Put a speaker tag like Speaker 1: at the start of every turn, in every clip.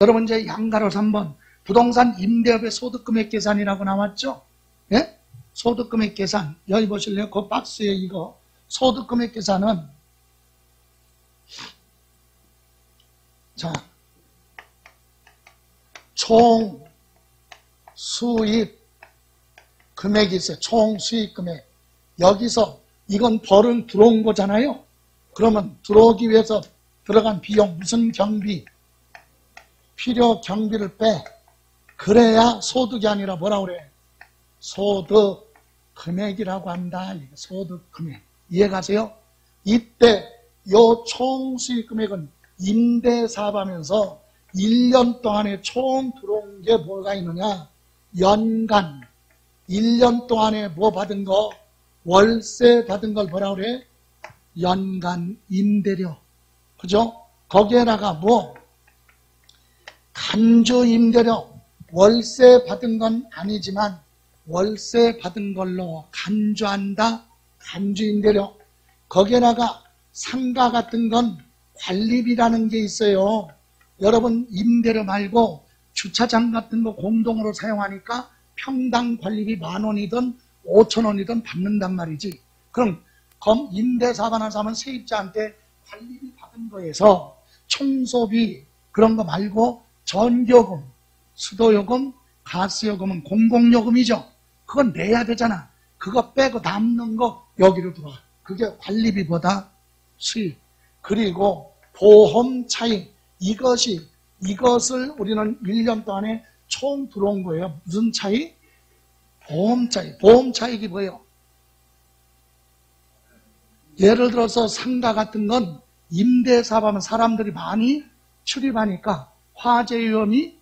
Speaker 1: 여러분 이제 양가로 3번 부동산 임대업의 소득금액 계산이라고 나왔죠? 예? 소득금액 계산. 여기 보실래요? 그 박스에 이거 소득금액 계산은 자 총 수입 금액이 있어요. 총 수입 금액. 여기서 이건 벌은 들어온 거잖아요. 그러면 들어오기 위해서 들어간 비용 무슨 경비? 필요 경비를 빼. 그래야 소득이 아니라 뭐라 그래? 소득 금액이라고 한다. 소득 금액. 이해가세요? 이때 요 총 수입 금액은 임대사업하면서 1년 동안에 총 들어온 게 뭐가 있느냐? 연간 1년 동안에 뭐 받은 거? 월세 받은 걸 뭐라 그래? 연간 임대료. 그죠? 거기에다가 뭐? 간주 임대료. 월세 받은 건 아니지만 월세 받은 걸로 간주한다. 간주 임대료. 거기에다가 상가 같은 건 관리비라는 게 있어요. 여러분 임대료 말고 주차장 같은 거 공동으로 사용하니까 평당 관리비 10,000원이든 5,000원이든 받는단 말이지. 그럼 임대사업 하나 사면 세입자한테 관리비 받은 거에서 청소비 그런 거 말고 전기요금, 수도요금, 가스요금은 공공요금이죠. 그건 내야 되잖아. 그거 빼고 남는 거 여기로 들어와. 그게 관리비보다 수입. 그리고 보험 차익. 이것을 우리는 1년 동안에 총 들어온 거예요. 무슨 차익? 보험 차익. 보험 차익이 뭐예요? 예를 들어서 상가 같은 건 임대사업하면 사람들이 많이 출입하니까 화재 위험이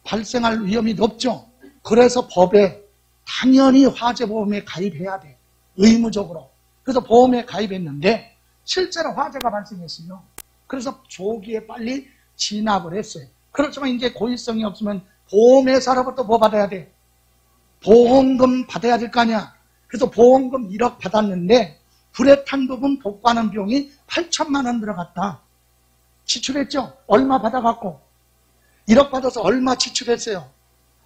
Speaker 1: 발생할 위험이 높죠. 그래서 법에 당연히 화재보험에 가입해야 돼. 의무적으로. 그래서 보험에 가입했는데 실제로 화재가 발생했어요. 그래서 조기에 빨리 진압을 했어요. 그렇지만 이제 고의성이 없으면 보험회사로부터 뭐 받아야 돼? 보험금 받아야 될 거 아니야. 그래서 보험금 1억 받았는데 불에 탄 부분 복구하는 비용이 8천만 원 들어갔다. 지출했죠? 얼마 받아갖고 1억 받아서 얼마 지출했어요?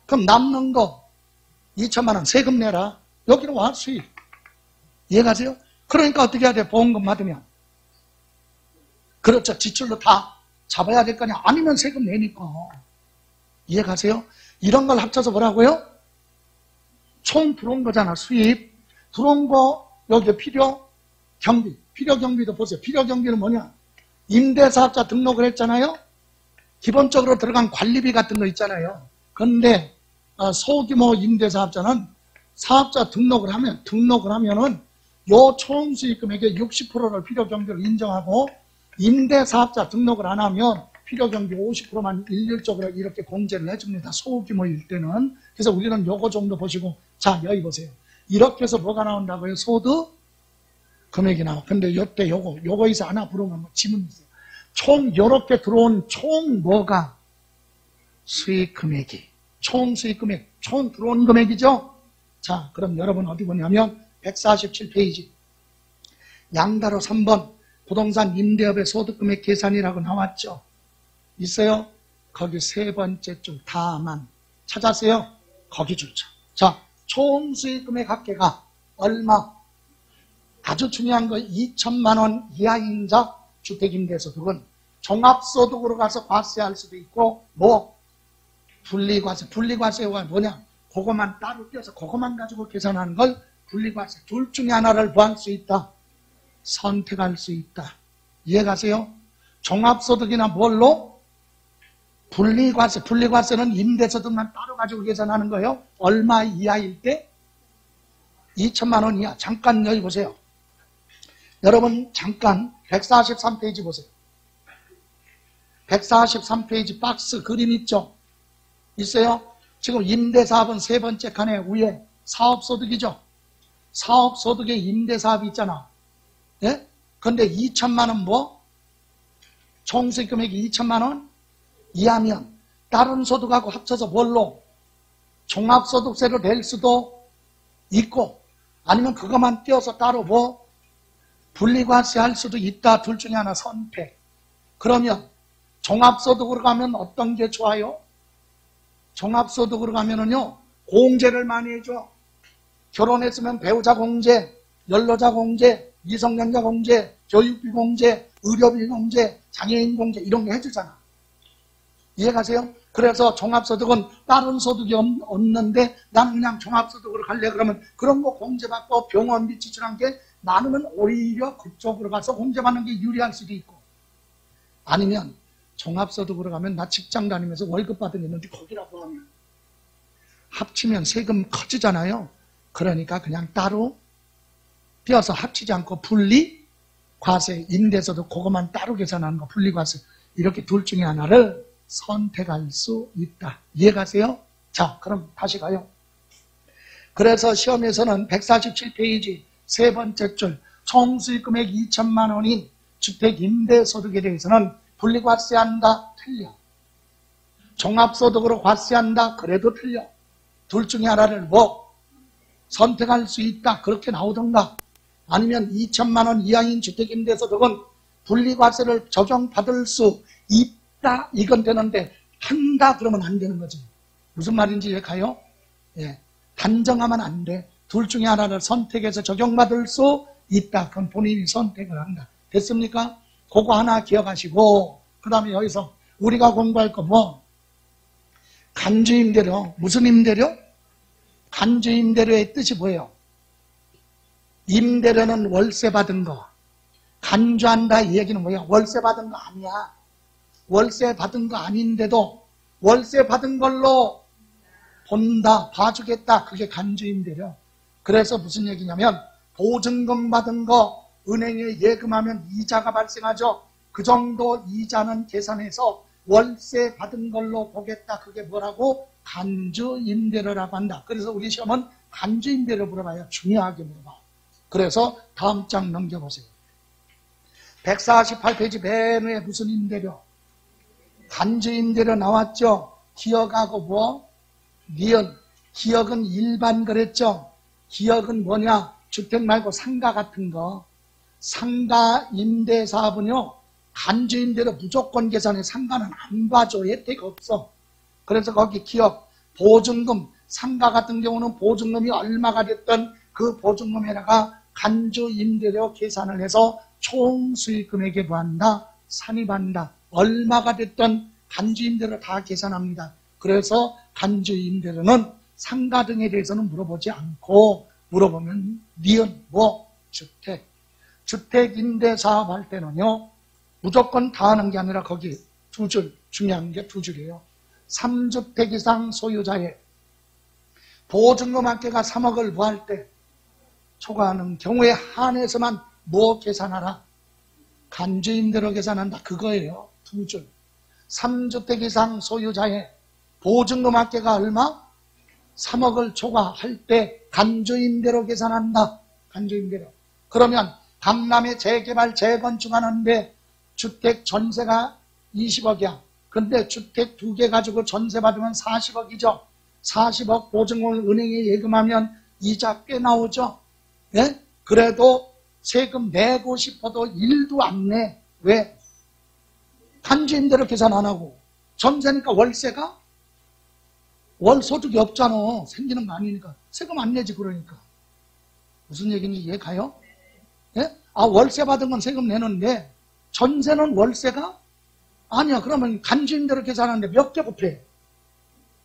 Speaker 1: 그럼 남는 거 2천만 원 세금 내라. 여기로 와 수입. 이해가세요? 그러니까 어떻게 해야 돼? 보험금 받으면. 그렇죠. 지출로 다 잡아야 될 거 아니야. 아니면 세금 내니까. 이해가세요? 이런 걸 합쳐서 뭐라고요? 총 들어온 거잖아. 수입. 들어온 거 여기 필요 경비. 필요 경비도 보세요. 필요 경비는 뭐냐? 임대사업자 등록을 했잖아요. 기본적으로 들어간 관리비 같은 거 있잖아요. 그런데 소규모 임대사업자는 사업자 등록을 하면은 요 총 수익 금액의 60%를 필요 경비로 인정하고 임대사업자 등록을 안 하면 필요 경비 50%만 일률적으로 이렇게 공제를 해줍니다. 소규모일 때는. 그래서 우리는 요거 정도 보시고 자 여기 보세요. 이렇게 해서 뭐가 나온다고요? 소득 금액이 나와. 근데 요때 요거에서 하나 물어보면 지문이 있어요. 총 요렇게 들어온 총 뭐가 수익 금액이 총 수익 금액 총 들어온 금액이죠. 자 그럼 여러분 어디 보냐면 147페이지 양가로 3번 부동산 임대업의 소득금액 계산이라고 나왔죠. 있어요? 거기 세 번째 줄 다만 찾았어요? 거기 줄자. 자, 총 수익금액 합계가 얼마? 아주 중요한 거 2천만 원 이하인자 주택임대소득은 종합소득으로 가서 과세할 수도 있고 뭐 분리과세. 분리과세가 뭐냐? 그것만 따로 떼서 그것만 가지고 계산하는 걸 분리과세. 둘 중에 하나를 구할 수 있다. 선택할 수 있다. 이해가세요? 종합소득이나 뭘로? 분리과세. 분리과세는 임대소득만 따로 가지고 계산하는 거예요. 얼마 이하일 때? 2천만 원 이하. 잠깐 여기 보세요. 여러분 잠깐 143페이지 보세요. 143페이지 박스 그림 있죠? 있어요? 지금 임대사업은 세 번째 칸에 위에 사업소득이죠? 사업소득에 임대사업이 있잖아. 예? 근데 2천만 원 뭐? 총수익 금액이 2천만 원 이하면 다른 소득하고 합쳐서 뭘로? 종합소득세로 낼 수도 있고 아니면 그것만 떼어서 따로 뭐? 분리과세 할 수도 있다. 둘 중에 하나 선택. 그러면 종합소득으로 가면 어떤 게 좋아요? 종합소득으로 가면은요, 공제를 많이 해줘. 결혼했으면 배우자 공제, 연로자 공제, 미성년자 공제, 교육비 공제, 의료비 공제, 장애인 공제 이런 거 해주잖아. 이해가세요? 그래서 종합소득은 다른 소득이 없는데 나는 그냥 종합소득으로 갈래 그러면 그런 거 공제받고 병원비 지출한 게 나는 오히려 그쪽으로 가서 공제받는 게 유리할 수도 있고, 아니면 종합소득으로 가면 나 직장 다니면서 월급 받은 게 있는데 거기라고 하면 합치면 세금 커지잖아요. 그러니까 그냥 따로 띄어서 합치지 않고 분리 과세, 임대소득 그것만 따로 계산하는 거, 분리과세, 이렇게 둘 중에 하나를 선택할 수 있다. 이해가세요? 자, 그럼 다시 가요. 그래서 시험에서는 147페이지 세 번째 줄 총 수익금액 2천만 원인 주택 임대소득에 대해서는 분리과세한다? 틀려. 종합소득으로 과세한다? 그래도 틀려. 둘 중에 하나를 뭐 선택할 수 있다? 그렇게 나오던가. 아니면 2천만 원 이하인 주택임대소득은 분리과세를 적용받을 수 있다? 이건 되는데 한다? 그러면 안 되는 거지. 무슨 말인지 이해가요? 예, 단정하면 안 돼. 둘 중에 하나를 선택해서 적용받을 수 있다. 그건 본인이 선택을 한다. 됐습니까? 그거 하나 기억하시고, 그 다음에 여기서 우리가 공부할 거 뭐? 간주임대료. 무슨 임대료? 간주임대료의 뜻이 뭐예요? 임대료는 월세 받은 거. 간주한다 이 얘기는 뭐예요? 월세 받은 거 아니야. 월세 받은 거 아닌데도 월세 받은 걸로 본다, 봐주겠다. 그게 간주임대료. 그래서 무슨 얘기냐면 보증금 받은 거 은행에 예금하면 이자가 발생하죠. 그 정도 이자는 계산해서 월세 받은 걸로 보겠다. 그게 뭐라고? 간주임대료라고 한다. 그래서 우리 시험은 간주임대료 물어봐요. 중요하게 물어봐. 그래서 다음 장 넘겨보세요. 148페이지 맨 위에 무슨 임대료? 간주임대료 나왔죠? 기억하고 뭐? 니은. 기억은 일반 그랬죠? 기억은 뭐냐? 주택 말고 상가 같은 거. 상가 임대사업은요, 간주임대로 무조건 계산해. 상가는 안 봐줘. 혜택 없어. 그래서 거기 기억, 보증금, 상가 같은 경우는 보증금이 얼마가 됐던 그 보증금에다가 간주임대료 계산을 해서 총 수익금액에 뭐한다? 산입한다. 얼마가 됐던 간주임대료 다 계산합니다. 그래서 간주임대료는 상가 등에 대해서는 물어보지 않고 물어보면 니은, 뭐, 주택. 주택임대사업 할 때는요, 무조건 다 하는 게 아니라 거기 두 줄, 중요한 게 두 줄이에요. 3주택 이상 소유자의 보증금 합계가 3억을 구할 때 초과하는 경우에 한해서만 뭐 계산하라? 간주임대로 계산한다. 그거예요. 두 줄. 3주택 이상 소유자의 보증금 합계가 얼마? 3억을 초과할 때 간주임대로 계산한다. 간주임대로. 그러면 강남에 재개발, 재건축하는데 주택 전세가 20억이야. 근데 주택 2개 가지고 전세 받으면 40억이죠. 40억 보증금을 은행에 예금하면 이자 꽤 나오죠. 예? 그래도 세금 내고 싶어도 일도 안 내. 왜? 간주임대로 계산 안 하고. 전세니까 월세가? 월소득이 없잖아. 생기는 거 아니니까. 세금 안 내지 그러니까. 무슨 얘기인지 이해 가요? 예? 아, 월세 받은 건 세금 내는데 전세는 월세가? 아니야. 그러면 간주임대로 계산하는데 몇 개 곱해?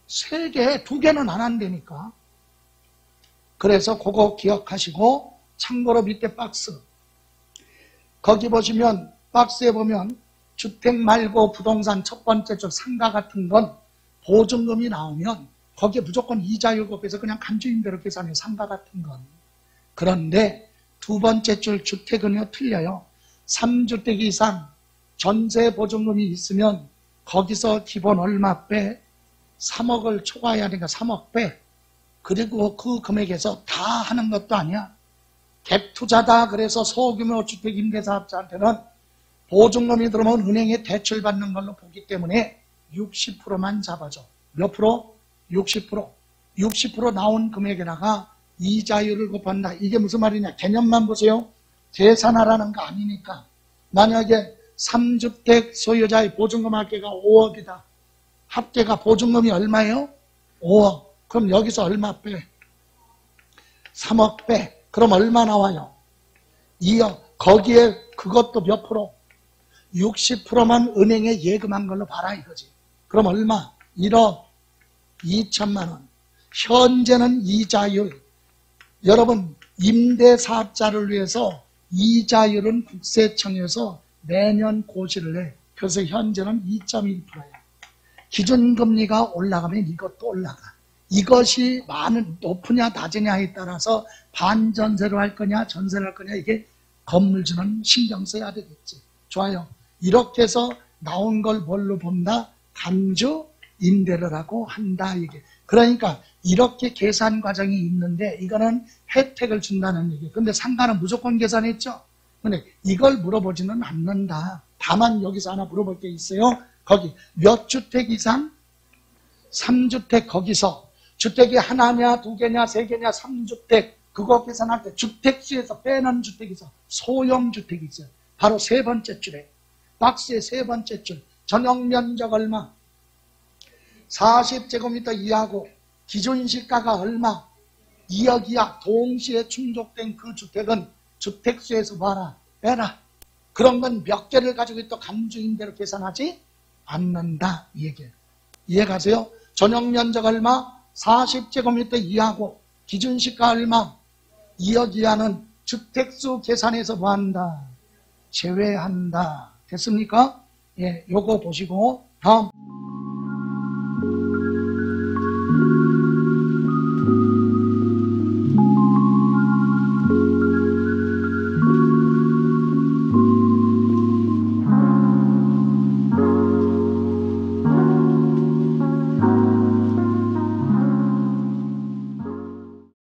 Speaker 1: 3개, 2개는 안 한다니까. 그래서 그거 기억하시고 참고로 밑에 박스. 거기 보시면 박스에 보면 주택 말고 부동산 첫 번째 쪽 상가 같은 건 보증금이 나오면 거기에 무조건 이자율 곱해서 그냥 간주임대로 계산해. 상가 같은 건. 그런데 두 번째 줄 주택은요 틀려요. 3주택 이상 전세 보증금이 있으면 거기서 기본 얼마 빼? 3억을 초과해야 되니까 3억 빼. 그리고 그 금액에서 다 하는 것도 아니야. 갭 투자다. 그래서 소규모 주택 임대사업자한테는 보증금이 들어오면 은행에 대출받는 걸로 보기 때문에 60%만 잡아줘. 몇 프로? 60%. 60% 나온 금액에다가 이자율을 곱한다. 이게 무슨 말이냐? 개념만 보세요. 계산하라는 거 아니니까. 만약에 3주택 소유자의 보증금 합계가 5억이다. 합계가 보증금이 얼마예요? 5억. 그럼 여기서 얼마 빼? 3억 빼. 그럼 얼마 나와요? 2억. 거기에 그것도 몇 프로? 60%만 은행에 예금한 걸로 봐라 이거지. 그럼 얼마? 1억 2천만 원. 현재는 이자율. 여러분 임대사업자를 위해서 이자율은 국세청에서 매년 고시를 해. 그래서 현재는 2.1%야. 기준금리가 올라가면 이것도 올라가. 이것이 높으냐 낮으냐에 따라서 반전세로 할 거냐 전세로 할 거냐 이게 건물주는 신경 써야 되겠지. 좋아요. 이렇게 해서 나온 걸 뭘로 본다? 단주 임대를 하고 한다 이게. 그러니까 이렇게 계산 과정이 있는데 이거는 혜택을 준다는 얘기예요. 근데 상가는 무조건 계산했죠. 근데 이걸 물어보지는 않는다. 다만 여기서 하나 물어볼 게 있어요. 거기 몇 주택 이상? 3주택 거기서 주택이 하나냐 두 개냐 세 개냐 3주택 그거 계산할 때 주택수에서 빼는 주택이 있어. 소형주택이 있어요. 바로 세 번째 줄에 박스의 세 번째 줄 전용면적 얼마? 40제곱미터 이하고 기준시가가 얼마? 2억 이하. 동시에 충족된 그 주택은 주택수에서 봐라 빼라. 그런 건 몇 개를 가지고 있다 간주임대로 계산하지 않는다 이 얘기예요. 이해가세요? 전용면적 얼마? 40제곱미터 이하고 기준시가 얼마? 2억 이하는 주택수 계산해서 뭐한다? 제외한다. 됐습니까? 예, 요거 보시고 다음